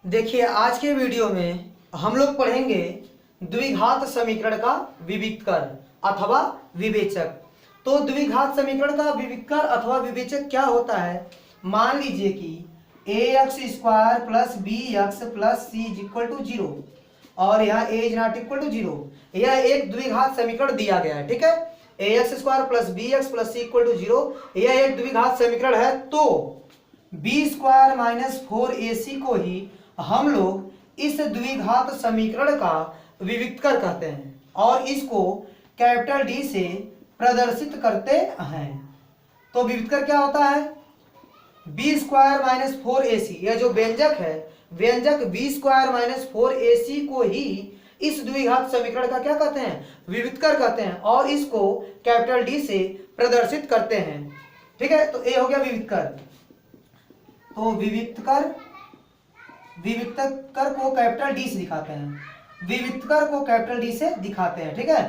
देखिए आज के वीडियो में हम लोग पढ़ेंगे द्विघात समीकरण का विविक्तर अथवा विवेचक। तो द्विघात समीकरण का विविक्तर अथवा विवेचक क्या होता है। मान लीजिए कि ax² plus bx plus c is equal to 0 और यहाँ a is not equal to 0। यह एक द्विघात समीकरण दिया गया है, ठीक है। ax² plus bx plus c equal to 0 यह एक द्विघात समीकरण है। तो b² माइनस 4ac को ही हम लोग इस द्विघात समीकरण का विविक्तर कहते हैं और इसको कैपिटल डी से प्रदर्शित करते हैं। तो विविक्तर क्या होता है, b² माइनस 4ac, यह जो व्यंजक है व्यंजक b² माइनस 4ac को ही इस द्विघात समीकरण का क्या कहते हैं, विविक्तर कहते हैं और इसको कैपिटल डी से प्रदर्शित करते हैं, ठीक है। तो ये हो गया विविक्तर। तो विविक्तर को कैपिटल डी से दिखाते हैं, विविक्तर को कैपिटल डी से दिखाते हैं, ठीक है।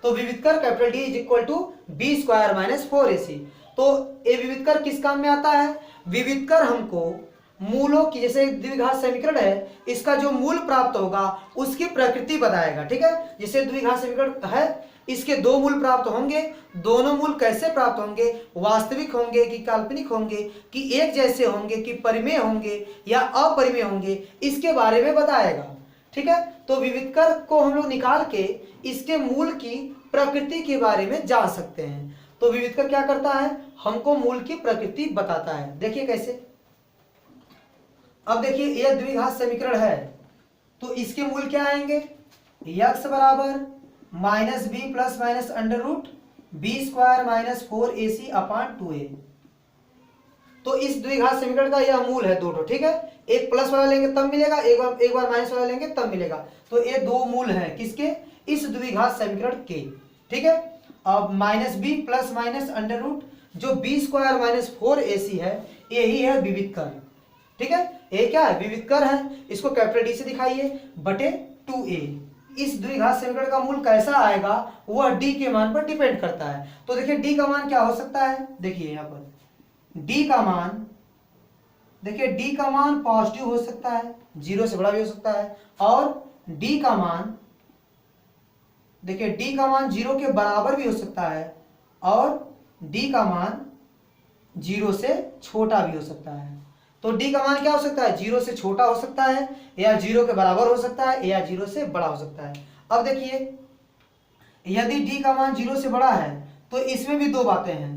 तो विविक्तर capital D is equal to b² minus 4ac। तो ये विविक्तर किस काम में आता है, विविक्तर हमको मूलों की, जैसे द्विघात समीकरण है इसका जो मूल प्राप्त होगा उसकी प्रकृति बताएगा, ठीक है। जैसे द्विघात समीकरण है इसके दो मूल प्राप्त होंगे, दोनों मूल कैसे प्राप्त होंगे, वास्तविक होंगे कि काल्पनिक होंगे, कि एक जैसे होंगे, कि परिमेय होंगे या अपरिमेय होंगे, इसके बारे में बताएगा, ठीक है। तो विविक्तर को हम लोग निकाल के इसके मूल की प्रकृति के बारे में जान सकते हैं। तो विविक्तर क्या करता है, हमको मूल की प्रकृति बताता है। देखिए कैसे। अब देखिए यह द्विघात समीकरण है तो इसके मूल क्या आएंगे, x बराबर minus B plus minus under root b² minus 4ac upon 2a। तो इस द्विघात समीकरण का यह मूल है दो, ठीक है। एक प्लस वाला लेंगे तब मिलेगा, एक बार माइनस वाला लेंगे तब मिलेगा। तो ये दो मूल हैं किसके, इस द्विघात समीकरण के, ठीक है। अब minus B plus minus under root जो b² माइनस 4ac है यही है विविक्तर, ठीक है। ये क्या है, विविक्तर है। इसको कैपिटल डी से दिखाइए बटे 2a। इस द्विघात समीकरण का मूल कैसा आएगा वह d के मान पर डिपेंड करता है। तो देखिए d का मान क्या हो सकता है, देखिए यहाँ पर d का मान, देखिए d का मान पॉजिटिव हो सकता है, 0 से बड़ा भी हो सकता है, और d का मान, देखिए d का मान 0 के बराबर भी हो सकता है और d का मान 0 से छोटा भी हो सकता है। तो d का मान क्या हो सकता है, 0 से छोटा हो सकता है या 0 के बराबर हो सकता है या 0 से बड़ा हो सकता है। अब देखिए यदि d का मान 0 से बड़ा है तो इसमें भी दो बातें हैं।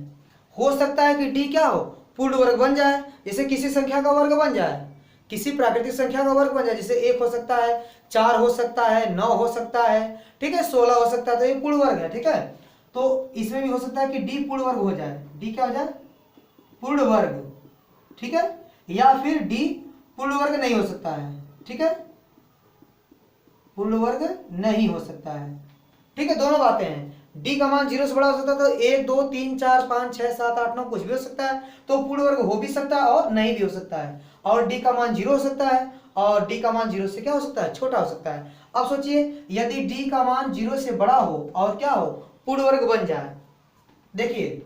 हो सकता है कि d क्या हो, पूर्ण वर्ग बन जाए, जैसे किसी संख्या का वर्ग बन जाए, किसी प्राकृतिक संख्या का वर्ग बन जाए, जैसे 1 हो सकता है, 4 हो सकता है, 9 हो सकता है, ठीक है, 16 हो सकता है। तो ये पूर्ण वर्ग है, ठीक है। तो इसमें भी हो सकता है कि d पूर्ण वर्ग हो जाए, d क्या हो जाए, पूर्ण वर्ग, ठीक है, या फिर d पूर्ण वर्ग नहीं हो सकता है, ठीक है, पूर्ण वर्ग नहीं हो सकता है, ठीक है। दोनों बातें हैं। d का मान 0 से बड़ा हो सकता है तो 1 2 3 4 5 6 7 8 9 कुछ भी हो सकता है, तो पूर्ण वर्ग हो भी सकता है और नहीं भी हो सकता है। और d का मान 0 हो सकता है और d का मान 0 से क्या हो सकता है, छोटा हो सकता है। अब सोचिए यदि d का मान 0 से बड़ा हो और क्या हो, पूर्ण वर्ग बन जाए। देखिए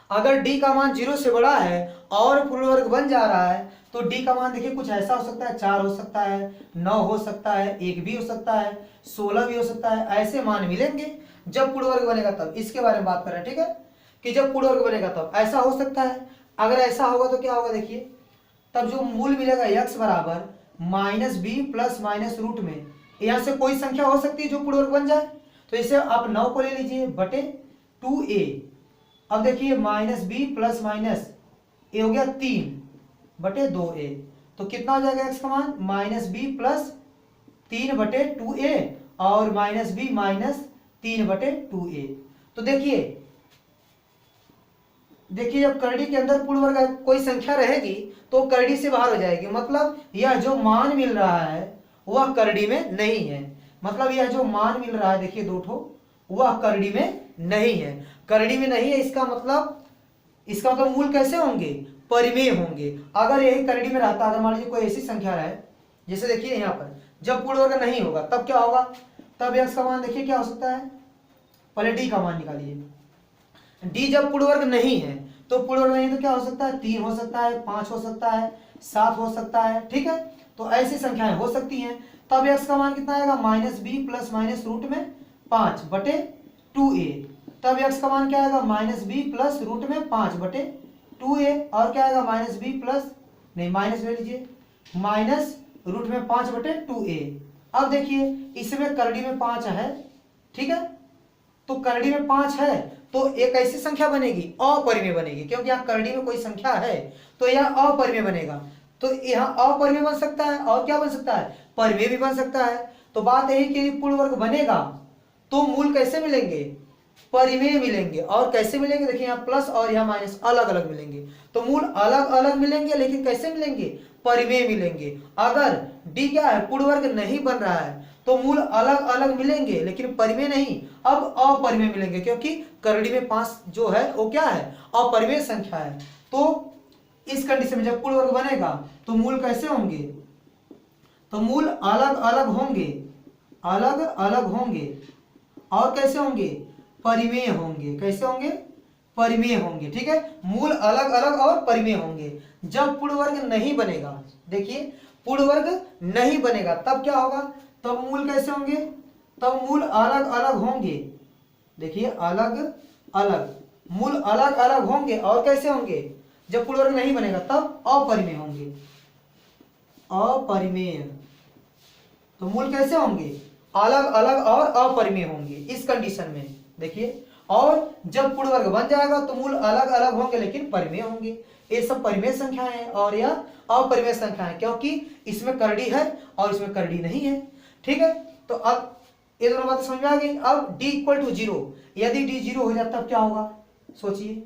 अगर d का मान 0 से बड़ा है और पूर्ण वर्ग बन जा रहा है तो d का मान देखिए कुछ ऐसा हो सकता है, 4 हो सकता है, 9 हो सकता है, 1 भी हो सकता है, 16 भी हो सकता है। ऐसे मान मिलेंगे जब पूर्ण वर्ग बनेगा तब। इसके बारे में बात कर रहे हैं, ठीक है, कि जब पूर्ण वर्ग बनेगा तब ऐसा हो सकता है। अगर ऐसा होगा तो क्या होगा, देखिए तब जो मूल मिलेगा x बराबर minus B plus minus root में, यहाँ से कोई संख्या हो सकती है जो पूर्ण वर्ग बन जाए। तो इसे आप 9 को ले लीजिए बटे 2a। अब देखिए माइनस बी प्लस माइनस ए हो गया 3 बटे 2a। तो कितना हो जाएगा x का मान, माइनस बी प्लस 3 बटे 2a और माइनस बी माइनस 3 बटे 2a। तो देखिए जब करड़ी के अंदर पूर्ण वर्ग कोई संख्या रहेगी तो करड़ी से बाहर हो जाएगी, मतलब यह जो मान मिल रहा है वह करड़ी में नहीं है। मतलब यह जो मान मिल रहा है देखिए दो ठो, वह करड़ी में नहीं है, करड़ी में नहीं है। इसका मतलब मूल कैसे होंगे, परिमेय होंगे। अगर यही करड़ी में रहता, अगर मान लीजिए कोई ऐसी संख्या रहे, जैसे देखिए यहाँ पर जब पूर्ण वर्ग नहीं होगा तब क्या होगा, तब x का मान देखिए क्या हो सकता है, पहले d का मान निकालिए। d जब पूर्ण वर्ग नहीं है तो पूर्ण वर्ग नहीं तो क्या हो सकता है, 3 हो सकता है, 5 हो सकता है, 7 हो सकता है, ठीक है। तो ऐसी संख्याएं हो सकती हैं। तब x का मान कितना आएगा, minus B plus minus root में 5 बटे 2a। तब x का मान क्या आएगा, माइनस बी प्लस रूट में 5 बटे 2a। और क्या आएगा, माइनस बी प्लस, नहीं माइनस ले लीजिए, माइनस रूट में 5 बटे 2a। अब देखिए इसमें करड़ी में 5 है, ठीक है, तो करड़ी में 5 है तो एक ऐसी संख्या बनेगी अपरिमेय बनेगी, क्योंकि यहाँ करड़ी में कोई संख्या है तो यह अपरिमेय बनेगा। तो यहाँ अपरिमेय बन सकता है और क्या बन सकता है, परिमेय भी बन सकता है। तो बात यही कि पूर्ण वर्ग बनेगा तो मूल कैसे मिलेंगे, परिमेय मिलेंगे। और कैसे मिलेंगे, देखिए यहाँ प्लस और यहाँ माइनस अलग अलग मिलेंगे। तो मूल अलग अलग मिलेंगे लेकिन कैसे मिलेंगे, परिमेय मिलेंगे। अगर डी क्या है, पूर्ण वर्ग नहीं बन रहा है तो मूल अलग अलग मिलेंगे लेकिन परिमेय नहीं, अब अपरिमेय मिलेंगे, क्योंकि करड़ी में 5 जो है वो क्या है, अपरिमेय संख्या है। तो इस कंडीशन में जब पूर्ण वर्ग बनेगा तो मूल कैसे होंगे, तो मूल अलग अलग होंगे, अलग अलग होंगे। और कैसे होंगे, परिमेय होंगे। कैसे होंगे, परिमेय होंगे, ठीक है। मूल अलग अलग और परिमेय होंगे। जब पूर्ण वर्ग नहीं बनेगा, देखिए पूर्ण वर्ग नहीं बनेगा तब क्या होगा, तब मूल कैसे होंगे, तब मूल अलग अलग होंगे। देखिए अलग अलग, मूल अलग अलग होंगे। और कैसे होंगे, जब पूर्ण वर्ग नहीं बनेगा तब अपरिमेय होंगे, अपरिमेय। तो मूल कैसे होंगे, अलग अलग और अपरिमेय होंगे इस कंडीशन में, देखिए। और जब पूर्ण वर्ग बन जाएगा तो मूल अलग अलग होंगे लेकिन परिमेय होंगे। ये सब परिमेय संख्याएं हैं और यह अपरिमेय संख्याएं, क्योंकि इसमें करड़ी है और इसमें करड़ी नहीं है, ठीक है। तो अब ये दोनों बातें समझ में आ गई। अब d इक्वल टू 0, यदि d 0 हो जाए तब क्या होगा, सोचिए,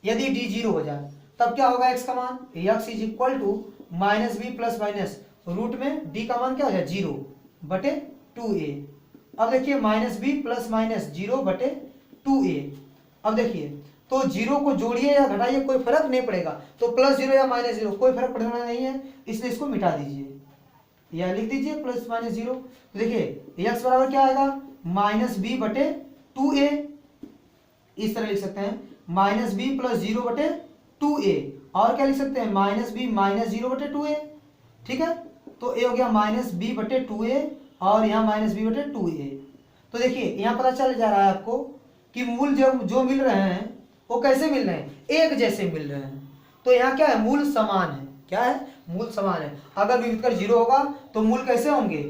यदि d 0 हो जाए तब क्या होगा, x का मान, x is equal to minus B plus minus root में d का मान क्या हो जाए 0 बटे 2a। अब देखिए माइनस बी प्लस माइनस 0 बटे 2a। अब देखिए तो 0 को जोड़िए या घटाइए कोई फर्क नहीं पड़ेगा, तो प्लस 0 या माइनस 0 कोई फर्क पड़ने वाला नहीं है, इसलिए इसको मिटा दीजिए या लिख दीजिए प्लस माइनस 0। तो देखिए x बराबर क्या आएगा, माइनस बी बटे 2a, इस तरह लिख सकते हैं, माइनस बी प्लस 0 बटे 2a। और क्या लिख सकते हैं, माइनस बी माइनस 0 बटे 2a, ठीक है। तो ये हो गया माइनस बी बटे 2a और यहाँ माइनस बी बटे 2a। तो देखिए यहाँ पता चल जा रहा है आपको कि मूल जो मिल रहे हैं वो कैसे मिल रहे हैं, एक जैसे मिल रहे हैं। तो यहाँ क्या है, मूल समान है, क्या है, मूल समान है। अगर विविधकर 0 होगा तो मूल कैसे होंगे,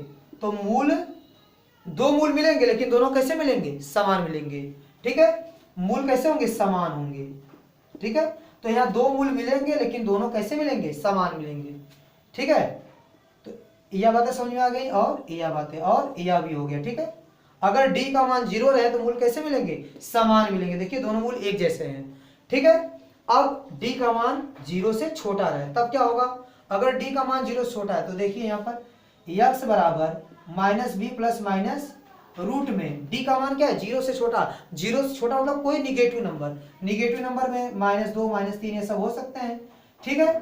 तो मूल, दो मूल मिलेंगे लेकिन दोनों कैसे मिलेंगे, समान मिलेंगे, ठीक है। मूल कैसे होंगे, समान होंगे, ठीक है। तो यहाँ दो मूल मिलेंगे लेकिन दोनों कैसे मिलेंगे, समान मिलेंगे, ठीक है। तो यह बातें समझ में आ गई और यह बातें और यह भी हो गया, ठीक है। अगर d का मान 0 रहे तो मूल कैसे मिलेंगे, समान मिलेंगे। देखिए दोनों मूल एक जैसे हैं, ठीक है। अब d का मान 0 से छोटा रहे तब क्या होगा, अगर d का मान 0 से छोटा है तो देखिए यहाँ पर x बराबर minus B plus minus root में d का मान क्या है, 0 से छोटा। 0 से छोटा मतलब कोई निगेटिव नंबर, निगेटिव नंबर में -2 -3 ये सब हो सकते हैं, ठीक है।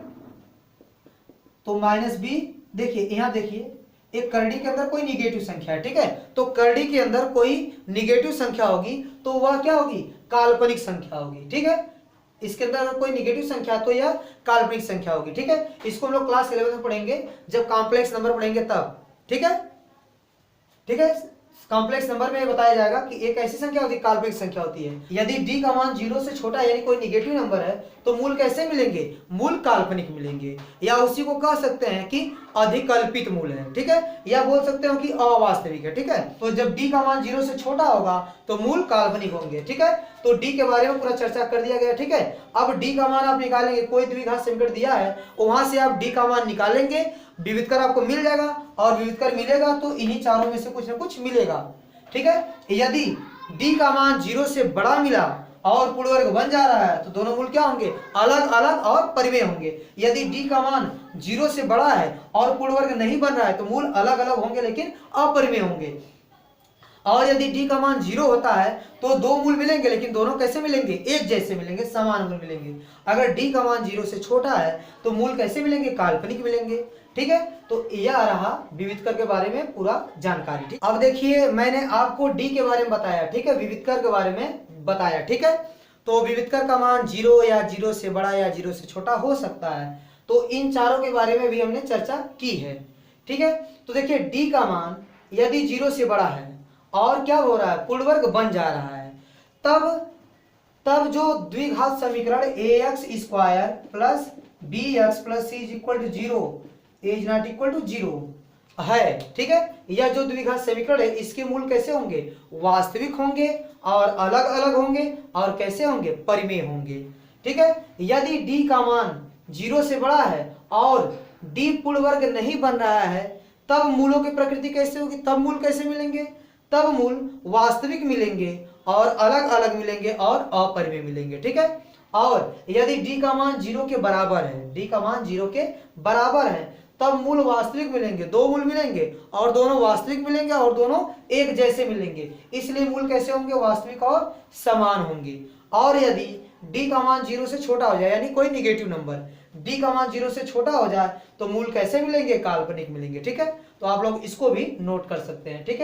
तो माइनस बी, देखिए यहाँ देखिए एक करड़ी के अंदर कोई निगेटिव संख्या है, ठीक है। तो करड़ी के अंदर कोई निगेटिव संख्या होगी तो वह क्या होगी, काल्पनिक संख्या होगी, ठीक है। इसके अंदर अगर कोई निगेटिव संख्या तो यह काल्पनिक संख्या होगी, ठीक है। इसको हम लोग क्लास 11 में पढ़ेंगे जब कॉम्प्लेक्स नंबर पढ़ेंगे तब, ठीक है, ठीक है। कॉम्प्लेक्स नंबर में बताया जाएगा कि एक ऐसी संख्या होती है, काल्पनिक संख्या होती है। यदि d का मान 0 से छोटा है यानी कोई निगेटिव नंबर है तो मूल कैसे मिलेंगे, मूल काल्पनिक मिलेंगे, या उसी को कह सकते हैं कि अधिकल्पित मूल है, ठीक है, या बोल सकते हो कि अवास्तविक है, ठीक है। तो जब d का मान 0 से छोटा होगा तो मूल काल्पनिक होंगे, ठीक है। तो d के बारे में पूरा चर्चा कर दिया गया, ठीक है। अब d का मान आप निकालेंगे, कोई द्विघात समीकरण दिया है वहां से आप d का मान निकालेंगे, विविधकर आपको मिल जाएगा और विविधकर मिलेगा तो इन्हीं चारों में से कुछ ना कुछ मिलेगा, ठीक है। यदि d का मान 0 से बड़ा मिला और पूर्ण वर्ग बन जा रहा है तो दोनों मूल क्या होंगे, अलग अलग और परिमेय होंगे। यदि d का मान 0 से बड़ा है और पूर्ण वर्ग नहीं बन रहा है तो मूल अलग अलग होंगे लेकिन अपरिमेय होंगे। और यदि d का मान 0 होता है तो दो मूल मिलेंगे लेकिन दोनों कैसे मिलेंगे, एक जैसे मिलेंगे, समान मूल मिलेंगे। अगर d का मान 0 से छोटा है तो मूल कैसे मिलेंगे, काल्पनिक मिलेंगे, ठीक है। तो यह रहा विविधकर के बारे में पूरा जानकारी, ठीक। अब देखिए मैंने आपको d के बारे में बताया, ठीक है, विविधकर के बारे में बताया, ठीक है। तो विविधकर का मान 0 या 0 से बड़ा या 0 से छोटा हो सकता है। तो इन चारों के बारे में भी हमने चर्चा की है, ठीक है। तो देखिए डी का मान यदि 0 से बड़ा है और क्या हो रहा है, पूर्ण वर्ग बन जा रहा है, तब जो द्विघात समीकरण ax square plus bx plus c is equal to 0 is not equal to 0 है, ठीक है। यह जो द्विघात समीकरण है इसके मूल कैसे होंगे, वास्तविक होंगे और अलग अलग होंगे और कैसे होंगे, परिमेय होंगे, ठीक है। यदि d का मान 0 से बड़ा है और d पूर्ण वर्ग नहीं बन रहा है, तब मूलों की प्रकृति कैसे होगी, तब मूल कैसे मिलेंगे, तब मूल वास्तविक मिलेंगे और अलग अलग मिलेंगे और अपरिमेय मिलेंगे, ठीक है। और यदि d का मान 0 के बराबर है, d का मान 0 के बराबर है, तब मूल वास्तविक मिलेंगे, दो मूल मिलेंगे और दोनों वास्तविक मिलेंगे और दोनों एक जैसे मिलेंगे, इसलिए मूल कैसे होंगे, वास्तविक और समान होंगे। और यदि d का मान 0 से छोटा हो जाए, यानी कोई निगेटिव नंबर d का मान 0 से छोटा हो जाए, तो मूल कैसे मिलेंगे, काल्पनिक मिलेंगे, ठीक है। तो आप लोग इसको भी नोट कर सकते हैं, ठीक है।